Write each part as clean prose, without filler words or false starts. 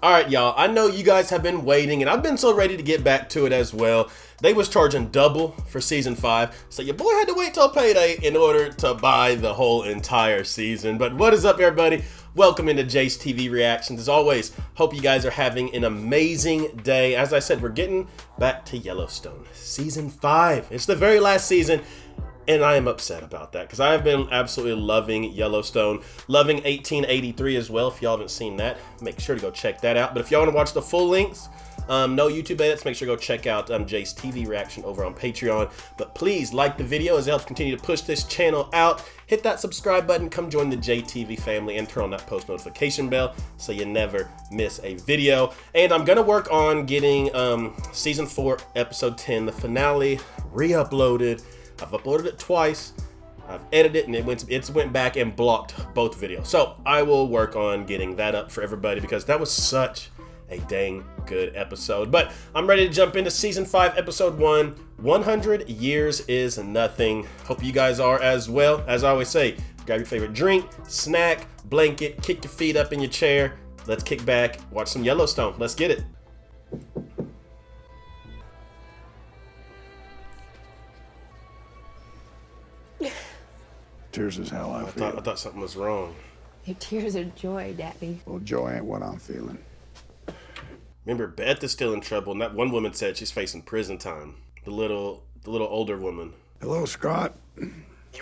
All right, y'all, I know you guys have been waiting, and I've been so ready to get back to it as well. They was charging double for season 5, so your boy had to wait till payday in order to buy the whole entire season. But what is up, everybody? Welcome into Jace TV Reactions. As always, hope you guys are having an amazing day. As I said, we're getting back to Yellowstone, season 5. It's the very last season. And I am upset about that because I have been absolutely loving Yellowstone, loving 1883 as well. If y'all haven't seen that, make sure to go check that out. But if y'all want to watch the full lengths, no YouTube edits, make sure to go check out Jace TV Reaction over on Patreon. But please like the video as it helps continue to push this channel out. Hit that subscribe button, come join the JTV family, and turn on that post notification bell so you never miss a video. And I'm gonna work on getting season 4, episode 10, the finale, re-uploaded. I've uploaded it twice, I've edited it, and it went back and blocked both videos. So I will work on getting that up for everybody because that was such a dang good episode. But I'm ready to jump into season 5, episode 1, 100 Years is Nothing. Hope you guys are as well. As I always say, grab your favorite drink, snack, blanket, kick your feet up in your chair. Let's kick back, watch some Yellowstone. Let's get it. Tears is how I feel. I thought something was wrong. Your tears are joy, Daddy. Well, joy ain't what I'm feeling. Remember, Beth is still in trouble, and that one woman said she's facing prison time. The little older woman. Hello, Scott. You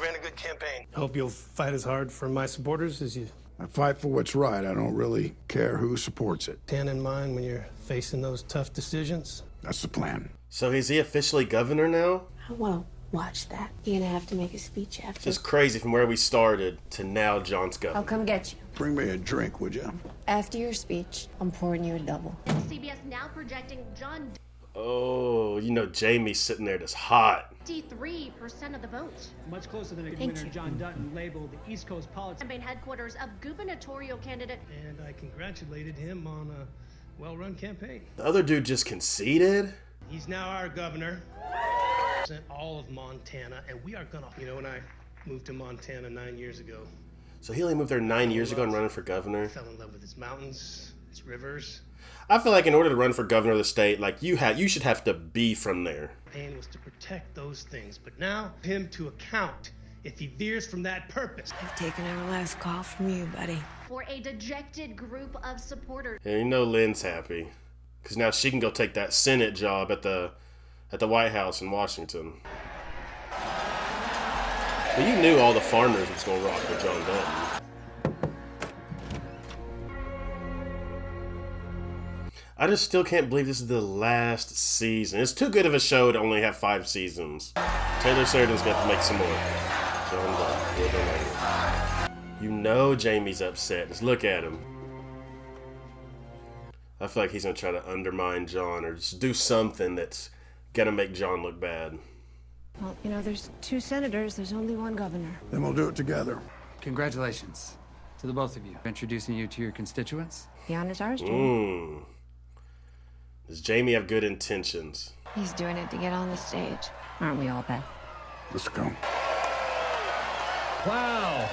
ran a good campaign. Hope you'll fight as hard for my supporters as you I fight for what's right. I don't really care who supports it. can in mind when you're facing those tough decisions. That's the plan. So is he officially governor now? I won't watch that. You're gonna have to make a speech after. It's just crazy from where we started to now John's I'll governor. come get you. Bring me a drink, would you? After your speech, I'm pouring you a double. CBS now projecting John Oh, you know Jamie's sitting there just hot. 53% of the vote. Much closer than a Thank winner you. John Dutton labeled the East Coast politics. Campaign headquarters of gubernatorial candidate. And I congratulated him on a well-run campaign. The other dude just conceded. He's now our governor. Sent all of Montana, and we are gonna. You know, when I moved to Montana 9 years ago, So he only moved there 9 years ago and running for governor. fell in love with its mountains, its rivers. I feel like in order to run for governor of the state, like you should have to be from there. Pain was to protect those things, but now him to account if he veers from that purpose. I've taken our last call from you, buddy. For a dejected group of supporters. And you know Lynn's happy because now she can go take that Senate job at the White House in Washington. But you knew all the farmers was gonna rock with John Dutton. I just still can't believe this is the last season. It's too good of a show to only have 5 seasons. Taylor Sheridan's got to make some more. John Dutton, for the later. You know Jamie's upset. Just look at him. I feel like he's gonna try to undermine John or just do something that's gonna make John look bad. Well, you know, there's 2 senators, there's only 1 governor. Then we'll do it together. Congratulations to the both of you. Introducing you to your constituents. The honor's ours, Jim. Does Jamie have good intentions? He's doing it to get on the stage. Aren't we all, Beth? Let's go. Wow!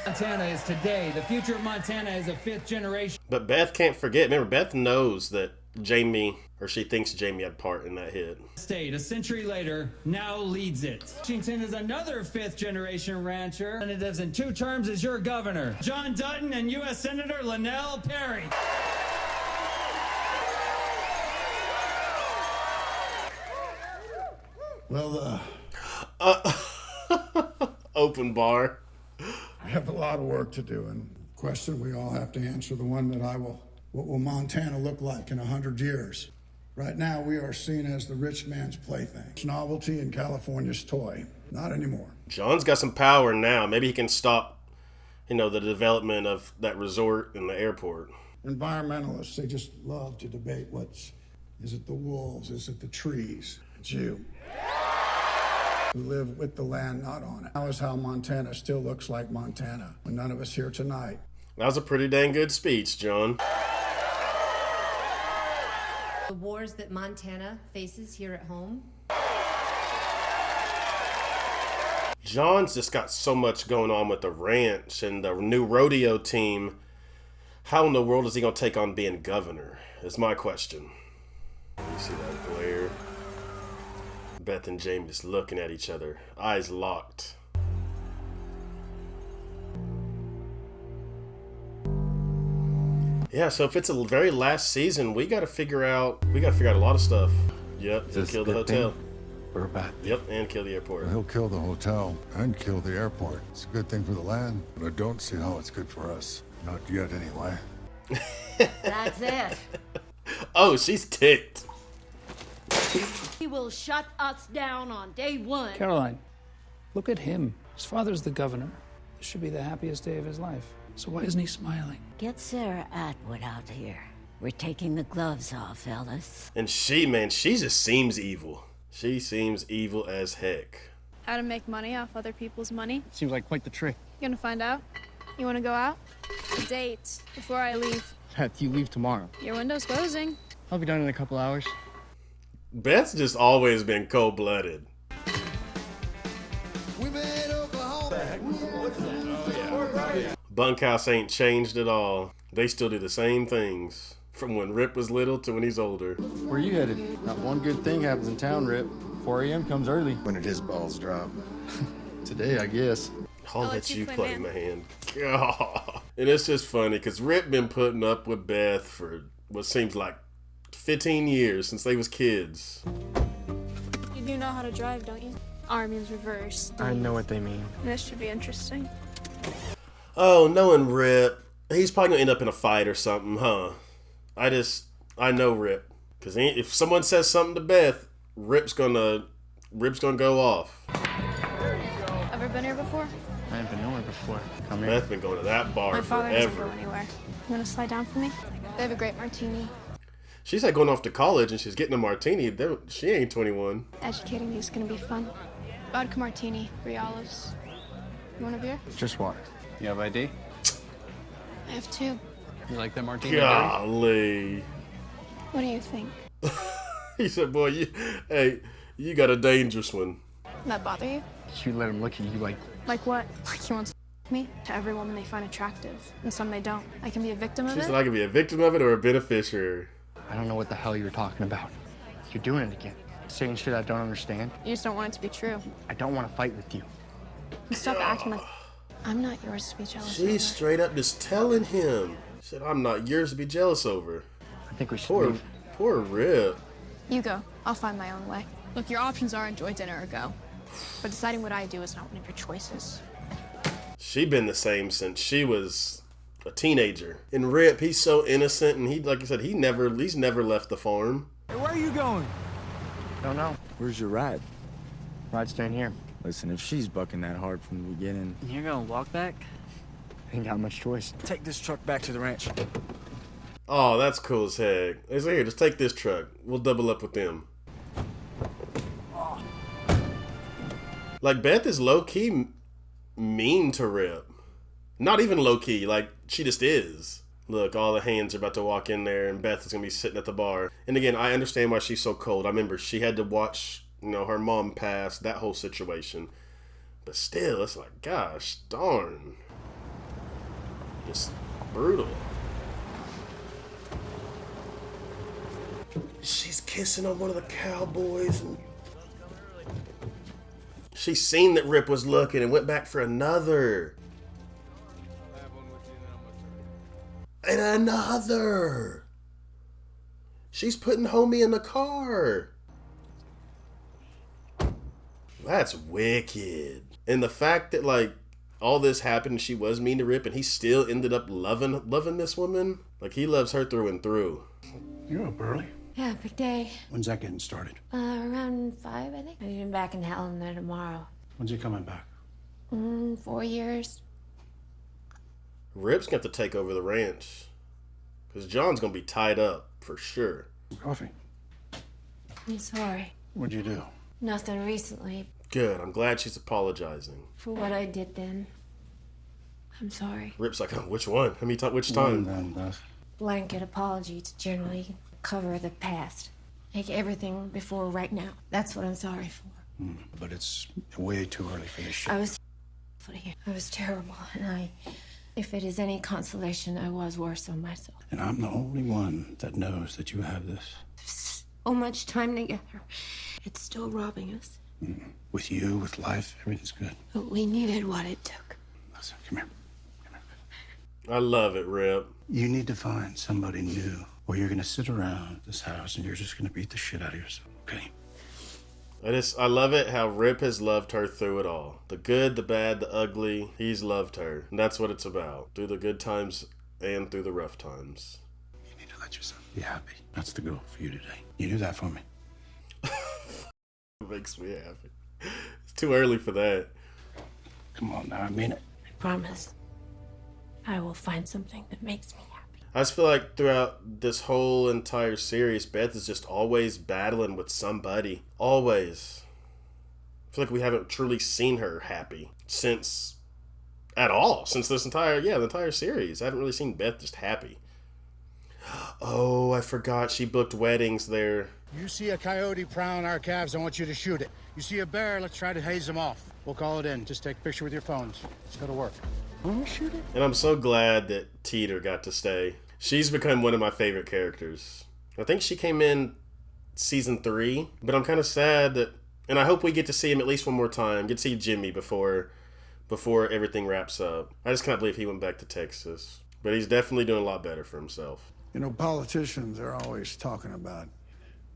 Montana is today. The future of Montana is a 5th generation. But Beth can't forget. Remember, Beth knows that Jamie, or she thinks Jamie had part in that hit. State, a century later, now leads it. Washington is another 5th generation rancher. Representatives in 2 terms as your governor. John Dutton and U.S. Senator Linnell Perry. Well, Open bar. we have a lot of work to do, and the question we all have to answer, the one that what will Montana look like in 100 years? Right now, we are seen as the rich man's plaything. It's novelty and California's toy. Not anymore. John's got some power now. Maybe he can stop, the development of that resort and the airport. Environmentalists, they just love to debate is it the wolves? Is it the trees? It's you. Who live with the land, not on it. How is how Montana still looks like Montana when none of us here tonight. That was a pretty dang good speech, John. The wars that Montana faces here at home. John's just got so much going on with the ranch and the new rodeo team. How in the world is he going to take on being governor? Is my question. You see that glare? Beth and Jamie just looking at each other, eyes locked. Yeah, so if it's a very last season, we got to figure out a lot of stuff. Yep, and kill the hotel. Or bad. Yep, and kill the airport. He'll kill the hotel and kill the airport. It's a good thing for the land, but I don't see how it's good for us. Not yet, anyway. That's it. Oh, she's ticked. He will shut us down on day one. Caroline, look at him. His father's the governor. This should be the happiest day of his life. So why isn't he smiling? Get Sarah Atwood out here. We're taking the gloves off, fellas. And she just seems evil. She seems evil as heck. How to make money off other people's money? Seems like quite the trick. You gonna find out? You wanna go out? A date before I leave. Beth, you leave tomorrow. Your window's closing. I'll be done in a couple hours. Beth's just always been cold-blooded. Bunkhouse ain't changed at all. They still do the same things. From when Rip was little to when he's older. Where you headed? Not one good thing happens in town, Rip. 4 a.m. comes early. When did his balls drop? Today, I guess. I'll let you play, man. God. And it's just funny because Rip been putting up with Beth for what seems like 15 years since they was kids. You do know how to drive, don't you? R means reverse. I know what they mean. This should be interesting. Oh, knowing Rip, he's probably gonna end up in a fight or something, huh? I know Rip. Because if someone says something to Beth, Rip's gonna go off. Ever been here before? I haven't been nowhere before. Come here. Beth been going to that bar My father doesn't forever. go anywhere. You wanna slide down for me? They have a great martini. She's like going off to college and she's getting a martini. She ain't 21. Educating you is gonna be fun. Vodka martini, 3 olives. You want a beer? Just water. You have ID? I have 2. You like that martini? Golly. What do you think? He said, boy, you got a dangerous one. That bother you? You let him look at you like... Like what? Like he wants to me? To every woman they find attractive, and some they don't. I can be a victim of She it? said I could be a victim of it or a beneficiary. I don't know what the hell you're talking about. You're doing it again. Saying shit I don't understand. You just don't want it to be true. I don't want to fight with you. And stop acting like I'm not yours to be jealous She's over. straight up just telling him. She said, I'm not yours to be jealous over. I think we should Poor Rip. You go. I'll find my own way. Look, your options are enjoy dinner or go. But deciding what I do is not one of your choices. She been the same since she was a teenager. And Rip, he's so innocent, and he, like you said, he's never left the farm. Hey, where are you going? Don't know. Where's your ride? Ride's staying here. Listen, if she's bucking that hard from the beginning... You're gonna walk back? Ain't got much choice. Take this truck back to the ranch. Oh, that's cool as heck. They say, here, just take this truck. We'll double up with them. Like, Beth is low-key mean to Rip. Not even low-key, like, she just is. Look, all the hands are about to walk in there, and Beth is going to be sitting at the bar. And again, I understand why she's so cold. I remember she had to watch, her mom pass, that whole situation. But still, it's like, gosh, darn. Just brutal. She's kissing on one of the cowboys. And she seen that Rip was looking and went back for another. And another. She's putting homie in the car. That's wicked. And the fact that, like, all this happened and she was mean to Rip and he still ended up loving this woman. Like, he loves her through and through. You're up early. Yeah, big day. When's that getting started? Around 5, I think. I need him back in Helen there tomorrow. When's he coming back? 4 years. Rip's got to take over the ranch. Because John's going to be tied up, for sure. Coffee. I'm sorry. What'd you do? Nothing recently. Good. I'm glad she's apologizing. For what I did then. I'm sorry. Rip's like, oh, which one? Which time? Then, Beth. Blanket apology to generally cover the past. Like everything before right now. That's what I'm sorry for. But it's way too early for this shit. I was terrible, and If it is any consolation, I was worse on myself. And I'm the only one that knows that you have this. So much time together. It's still robbing us. With you, with life, everything's good. But we needed what it took. Listen, come here. I love it, Rip. You need to find somebody new, or you're gonna sit around this house and you're just gonna beat the shit out of yourself, okay? I love it how Rip has loved her through it all. The good, the bad, the ugly. He's loved her. And that's what it's about. Through the good times and through the rough times. You need to let yourself be happy. That's the goal for you today. You do that for me. It makes me happy. It's too early for that. Come on now, I mean it. I promise. I will find something that makes me happy. I just feel like throughout this whole entire series, Beth is just always battling with somebody. Always. I feel like we haven't truly seen her happy since this entire series. I haven't really seen Beth just happy. Oh, I forgot she booked weddings there. You see a coyote prowling our calves, I want you to shoot it. You see a bear, let's try to haze them off. We'll call it in. Just take a picture with your phones. Let's go to work. Shoot it. And I'm so glad that Teeter got to stay. She's become one of my favorite characters. I think she came in season 3, but I'm kind of sad that, and I hope we get to see him at least one more time. Get to see Jimmy before everything wraps up. I just can't believe he went back to Texas. But he's definitely doing a lot better for himself. You know, politicians are always talking about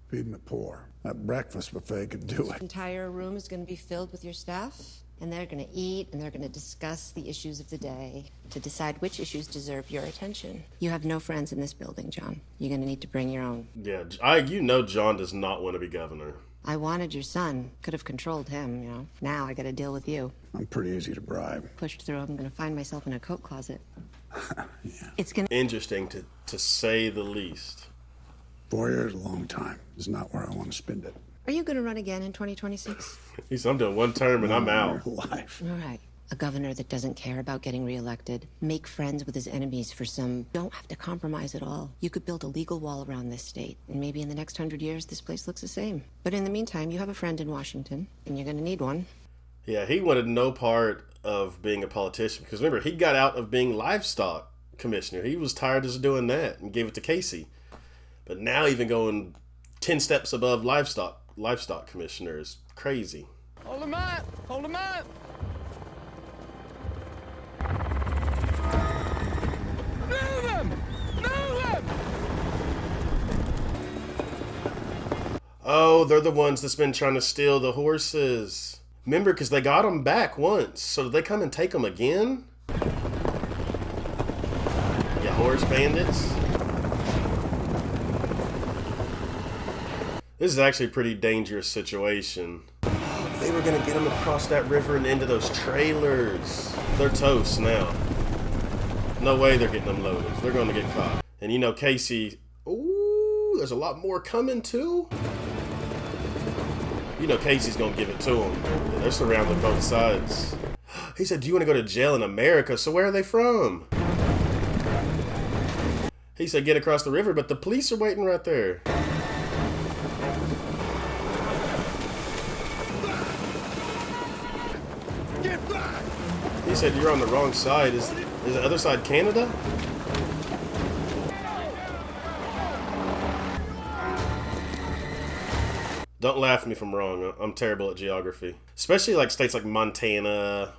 feeding the poor. That breakfast buffet could do it. The entire room is going to be filled with your staff, and they're going to eat, and they're going to discuss the issues of the day to decide which issues deserve your attention. You have no friends in this building, John. You're going to need to bring your own. Yeah, John does not want to be governor. I wanted your son. Could have controlled him, you know. Now I got to deal with you. I'm pretty easy to bribe. Pushed through, I'm going to find myself in a coat closet. Yeah. It's going to... Interesting, to say the least. 4 years, a long time. Is not where I want to spend it. Are you going to run again in 2026? He said, I'm doing one term and I'm out. Life. All right. A governor that doesn't care about getting reelected. Make friends with his enemies for some... Don't have to compromise at all. You could build a legal wall around this state, and maybe in the next 100 years, this place looks the same. But in the meantime, you have a friend in Washington, and you're going to need one. Yeah, he wanted no part of being a politician. Because remember, he got out of being livestock commissioner. He was tired of doing that and gave it to Casey. But now even going 10 steps above livestock commissioner is crazy. Hold him up! Hold him up! Move him! Move him! Oh, they're the ones that's been trying to steal the horses. Remember, because they got them back once. So did they come and take them again? Yeah, horse bandits. This is actually a pretty dangerous situation. They were going to get them across that river and into those trailers. They're toast now. No way they're getting them loaded. They're going to get caught. And you know, Casey... Ooh, there's a lot more coming too. You know Casey's going to give it to them. They're surrounded both sides. He said, do you want to go to jail in America? So where are they from? He said, get across the river, but the police are waiting right there. He said, you're on the wrong side. Is the other side Canada? Don't laugh at me if I'm wrong. I'm terrible at geography. Especially like states like Montana,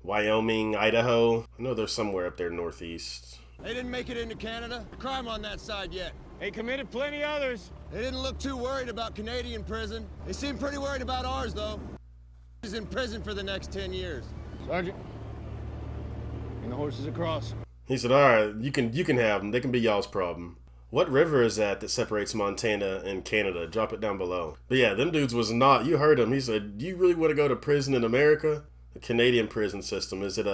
Wyoming, Idaho. I know there's somewhere up there northeast. They didn't make it into Canada. Crime on that side yet. They committed plenty others. They didn't look too worried about Canadian prison. They seem pretty worried about ours, though. He's in prison for the next 10 years. Sergeant, bring the horses across. He said, all right, you can have them. They can be y'all's problem. What river is that separates Montana and Canada? Drop it down below. But yeah, them dudes was not, you heard him. He said, do you really want to go to prison in America? The Canadian prison system, is it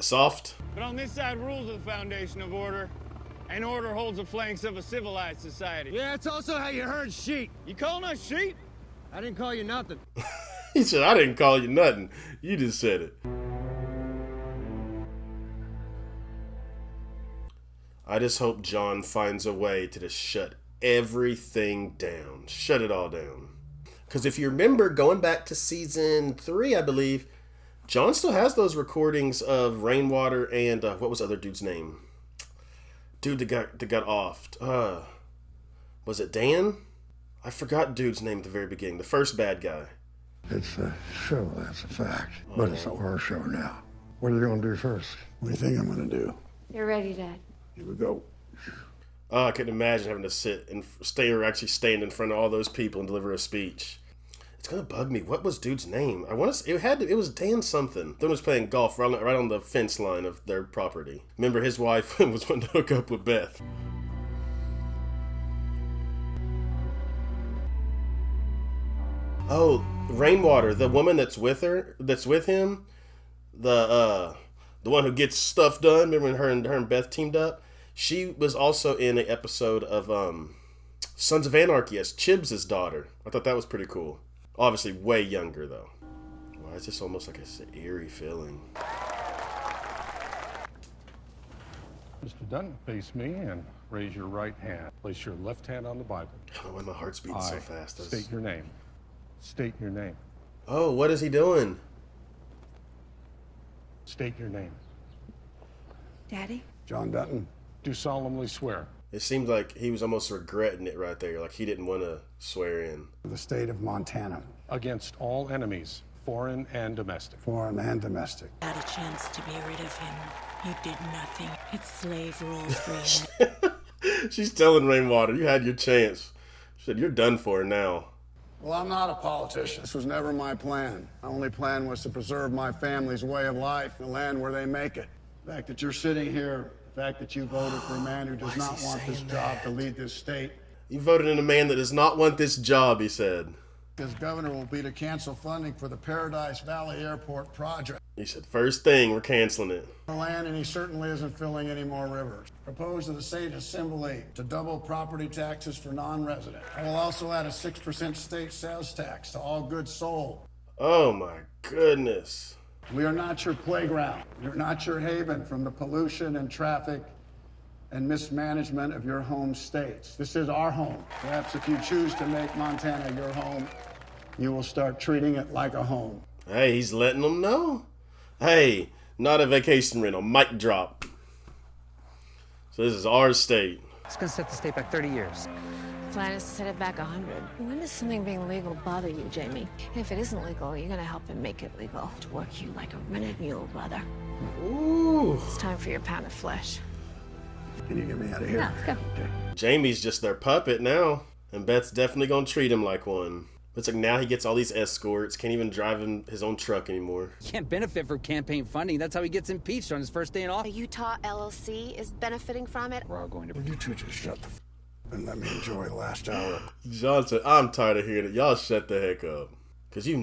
soft? But on this side, rules are the foundation of order. And order holds the flanks of a civilized society. Yeah, it's also how you herd sheep. You calling us sheep? I didn't call you nothing. He said, I didn't call you nothing. You just said it. I just hope John finds a way to just shut everything down. Shut it all down. Because if you remember, going back to season 3, I believe, John still has those recordings of Rainwater and what was the other dude's name? Dude that got offed. Was it Dan? I forgot dude's name at the very beginning. The first bad guy. It's a show, that's a fact. But it's a horror show now. What are you going to do first? What do you think I'm going to do? You're ready, Dad. Here we go. Oh, I couldn't imagine having to sit and actually stand in front of all those people and deliver a speech. It's gonna bug me. What was dude's name? I want to. It was Dan something. Then was playing golf right on the fence line of their property. Remember, his wife was wanting to hook up with Beth. Oh, Rainwater, the woman that's with him, the one who gets stuff done. Remember when her and Beth teamed up? She was also in an episode of Sons of Anarchy as Chibs' daughter. I thought that was pretty cool. Obviously way younger, though. Why is this almost like an eerie feeling? Mr. Dutton, face me and raise your right hand. Place your left hand on the Bible. I don't know why my heart's beating so fast. State your name. State your name. Oh, what is he doing? State your name. Daddy? John Dutton. Do solemnly swear. It seemed like he was almost regretting it right there. Like he didn't want to swear in. The state of Montana. Against all enemies, foreign and domestic. Foreign and domestic. Had a chance to be rid of him. You did nothing. It's slave rules for him. She's telling Rainwater, you had your chance. She said, you're done for now. Well, I'm not a politician. This was never my plan. My only plan was to preserve my family's way of life, the land where they make it. The fact that you're sitting here, the fact that you voted for a man who does not want this job to lead this state. You voted in a man that does not want this job, he said. His governor will be to cancel funding for the Paradise Valley Airport project. He said, first thing, we're canceling it. Land, and he certainly isn't filling any more rivers. Proposed to the state assembly to double property taxes for non-residents. I will also add a 6% state sales tax to all goods sold. Oh my goodness. We are not your playground. You're not your haven from the pollution and traffic and mismanagement of your home states. This is our home. Perhaps if you choose to make Montana your home, you will start treating it like a home. Hey, he's letting them know. Hey, not a vacation rental. Mic drop. So this is our state. It's going to set the state back 30 years. The plan is to set it back 100. When does something being legal bother you, Jamie? If it isn't legal, you're going to help him make it legal. To work you like a rented mule, brother. Ooh. It's time for your pound of flesh. Can you get me out of here? Yeah, let's go. Okay. Jamie's just their puppet now. And Beth's definitely going to treat him like one. It's like now he gets all these escorts, can't even drive his own truck anymore. He can't benefit from campaign funding. That's how he gets impeached on his first day in office. A Utah LLC is benefiting from it. We're all going to... Will you two just shut the and let me enjoy the last hour? John said, I'm tired of hearing it. Y'all shut the heck up. Because you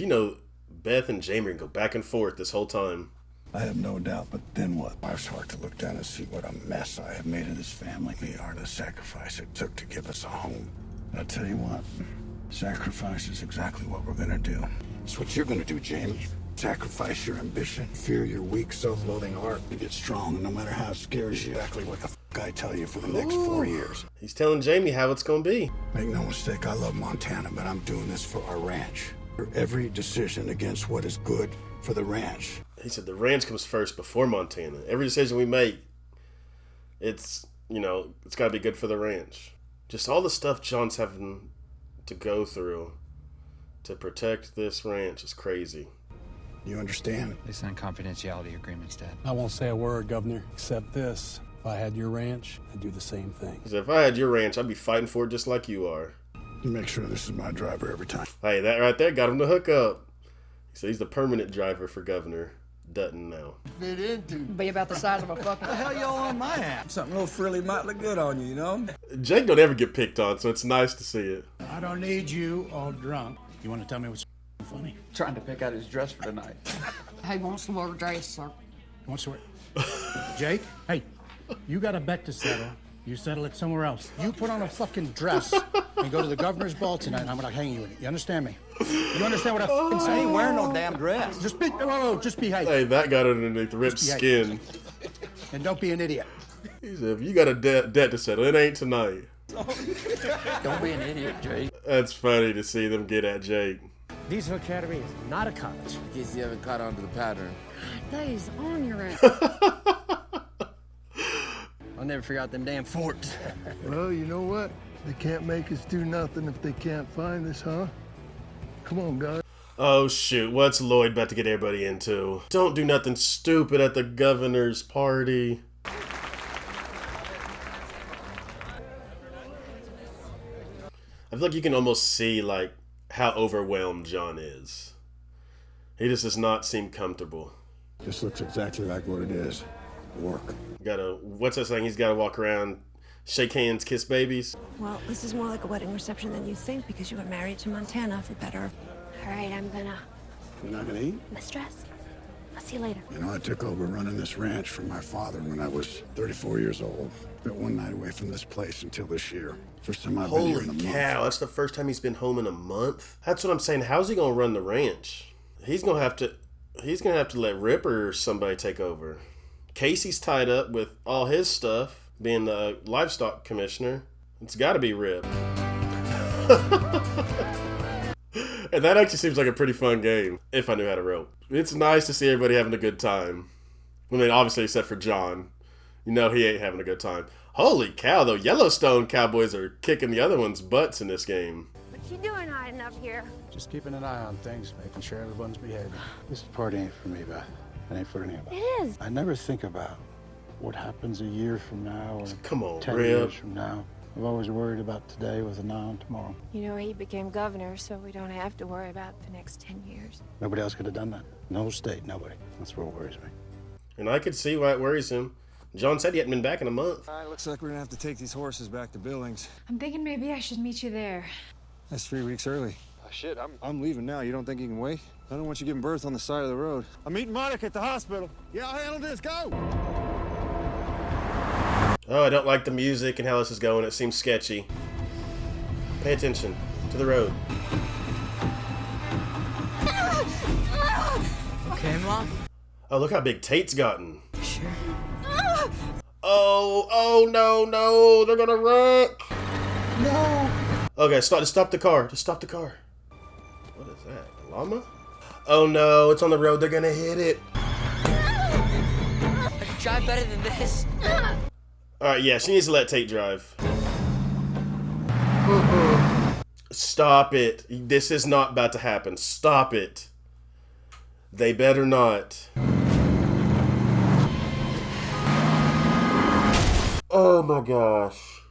know Beth and Jamie can go back and forth this whole time. I have no doubt, but then what? Life's hard to look down and see what a mess I have made of this family. We are the sacrifice it took to give us a home. I'll tell you what, sacrifice is exactly what we're gonna do. It's what you're gonna do, Jamie. Sacrifice your ambition, fear your weak, self-loathing heart, and get strong, no matter how it scares you. Exactly what the I tell you for the next 4 years. He's telling Jamie how it's gonna be. Make no mistake, I love Montana, but I'm doing this for our ranch. For every decision against what is good for the ranch. He said the ranch comes first before Montana. Every decision we make, it's gotta be good for the ranch. Just all the stuff John's having to go through to protect this ranch is crazy. You understand? They signed confidentiality agreements, Dad. I won't say a word, Governor, except this. If I had your ranch, I'd do the same thing. He said, if I had your ranch, I'd be fighting for it just like you are. You make sure this is my driver every time. Hey, that right there got him to hook up. He said he's the permanent driver for Governor Dutton now. Fit into. Be about the size of a fucking... What the hell y'all on my ass? Something real frilly might look good on you, you know? Jake don't ever get picked on, so it's nice to see it. I don't need you all drunk. You want to tell me what's funny? Trying to pick out his dress for tonight. Hey, wants the word dress, sir. Wants the word. Jake, hey, you got a bet to settle. You settle it somewhere else. You put on a fucking dress and go to the governor's ball tonight, and I'm gonna hang you in it. You understand me? You understand what I fucking say? I ain't wearing no damn dress. Just behave. Hey, that got underneath Rip's skin. And don't be an idiot. He said, if you got a debt to settle, it ain't tonight. Don't be an idiot, Jake. That's funny to see them get at Jake. Diesel Academy is not a college. In case you haven't caught on to the pattern. That is on your ass. I'll never figure out them damn forts. Well, you know what? They can't make us do nothing if they can't find us, huh? Come on, guys. Oh shoot, what's Lloyd about to get everybody into? Don't do nothing stupid at the governor's party. I feel like you can almost see like how overwhelmed John is. He just does not seem comfortable. This looks exactly like what it is. Work. What's that saying? He's gotta walk around, shake hands, kiss babies. Well, this is more like a wedding reception than you think because you were married to Montana for better. All right, You're not gonna eat? I'm stressed. I'll see you later. You know, I took over running this ranch from my father when I was 34 years old. Spent one night away from this place until this year. First time I've been here in a month. Holy cow, that's the first time he's been home in a month? That's what I'm saying. How's he gonna run the ranch? He's gonna have to let Rip or somebody take over. Casey's tied up with all his stuff, being the livestock commissioner. It's gotta be Rip. And that actually seems like a pretty fun game, if I knew how to rope. It's nice to see everybody having a good time. I mean, obviously, except for John. You know he ain't having a good time. Holy cow, though. Yellowstone Cowboys are kicking the other one's butts in this game. What you doing hiding up here? Just keeping an eye on things, making sure everyone's behaving. This party ain't for me, Beth. It ain't for anybody. It is. I never think about what happens a year from now or Come on, 10 Rip. years from now. I've always worried about today with an eye on tomorrow. You know, he became governor, so we don't have to worry about the next 10 years. Nobody else could have done that. No state, nobody. That's what worries me. And I could see why it worries him. John said he hadn't been back in a month. Looks like we're gonna have to take these horses back to Billings. I'm thinking maybe I should meet you there. That's 3 weeks early. Shit, I'm leaving now. You don't think you can wait? I don't want you giving birth on the side of the road. I'm meeting Monica at the hospital. Yeah, I'll handle this. Go! Oh, I don't like the music and how this is going. It seems sketchy. Pay attention to the road. Okay, Mom? Oh, look how big Tate's gotten. Sure. Oh, no. They're gonna wreck. No. Okay, stop the car. Just stop the car. What is that? A llama? Oh, no. It's on the road. They're gonna hit it. I can drive better than this. Alright, yeah, she needs to let Tate drive. Stop it. This is not about to happen. Stop it. They better not. Oh my gosh.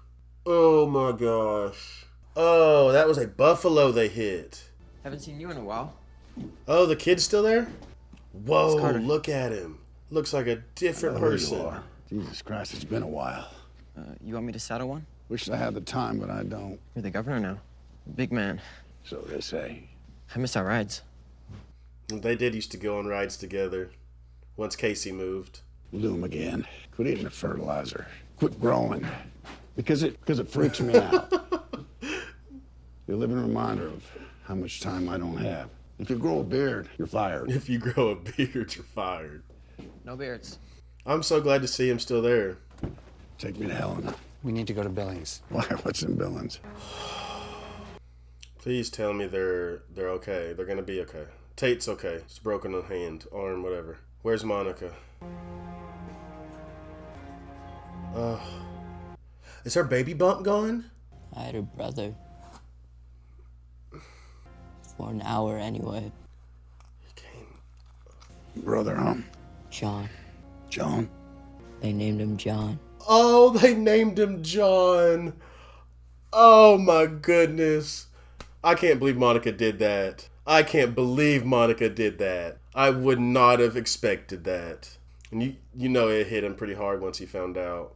Oh my gosh. Oh, that was a buffalo they hit. Haven't seen you in a while. Oh, the kid's still there? Whoa, Carter. look at him. Looks like a different person. You are. Jesus Christ, it's been a while. You want me to saddle one? Wish I had the time, but I don't. You're the governor now. Big man. So they say. I miss our rides. They did used to go on rides together once Casey moved. We'll do them again. Quit eating the fertilizer. Quit growing. Because it freaks me out. You're a living reminder of how much time I don't have. If you grow a beard, you're fired. If you grow a beard, you're fired. No beards. I'm so glad to see him still there. Take me to Helena. We need to go to Billings. Why? What's in Billings? Please tell me they're okay. They're gonna be okay. Tate's okay. It's broken a hand, arm, whatever. Where's Monica? Is her baby bump gone? I had a brother. For an hour anyway. Brother, huh? John. John? They named him John. Oh, they named him John. Oh my goodness. I can't believe Monica did that. I can't believe Monica did that. I would not have expected that. And you know it hit him pretty hard once he found out.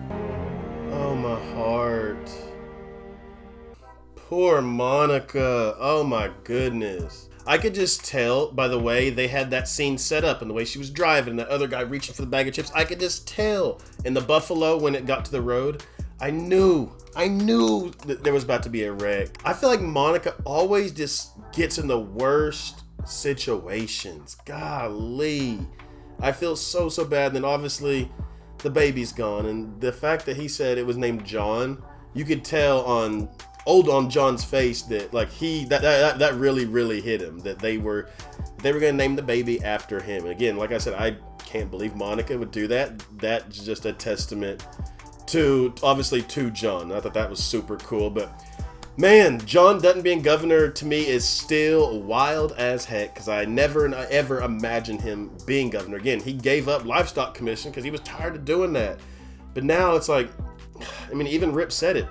Oh, my heart. Poor Monica. Oh my goodness. I could just tell by the way they had that scene set up and the way she was driving and that other guy reaching for the bag of chips. I could just tell. In the Buffalo, when it got to the road, I knew that there was about to be a wreck. I feel like Monica always just gets in the worst situations. Golly. I feel so bad. Then obviously the baby's gone. And the fact that he said it was named John, you could tell on old on John's face that like that really hit him, that they were gonna name the baby after him. And again, like I said, I can't believe Monica would do that. That's just a testament to John. I thought that was super cool. But man, John Dutton being governor to me is still wild as heck, because I never ever imagined him being governor. Again, he gave up livestock commission because he was tired of doing that. But now it's like, I mean, even Rip said it.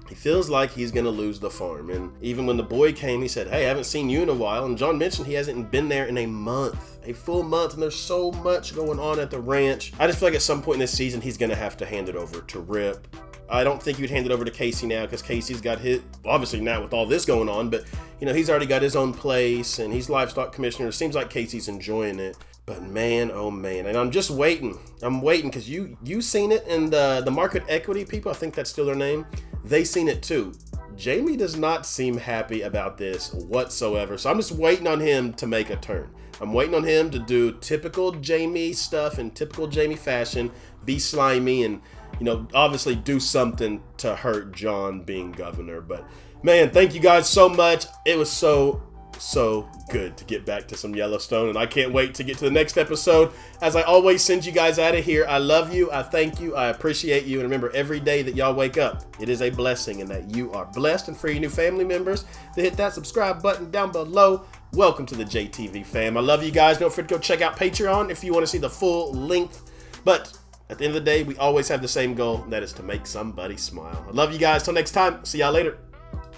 He feels like he's going to lose the farm. And even when the boy came, he said, hey, I haven't seen you in a while. And John mentioned he hasn't been there in a full month. And there's so much going on at the ranch. I just feel like at some point in this season, he's going to have to hand it over to Rip. I don't think you'd hand it over to Casey now, because Casey's got hit, obviously now with all this going on, but you know, he's already got his own place and he's livestock commissioner. It seems like Casey's enjoying it. But man, oh man, and I'm just waiting. I'm waiting because you seen it, and the market equity people, I think that's still their name, they seen it too. Jamie does not seem happy about this whatsoever. So I'm just waiting on him to make a turn. I'm waiting on him to do typical Jamie stuff in typical Jamie fashion, be slimy, and you know, obviously do something to hurt John being governor. But man, thank you guys so much. It was so good to get back to some Yellowstone, and I can't wait to get to the next episode. As I always send you guys out of here, I love you, I thank you, I appreciate you, and remember, every day that y'all wake up, it is a blessing, and that you are blessed. And for your new family members, to hit that subscribe button down below. Welcome to the JTV fam. I love you guys. Don't forget to go check out Patreon if you want to see the full length. But at the end of the day, we always have the same goal, and that is to make somebody smile. I love you guys. Till next time, see y'all later.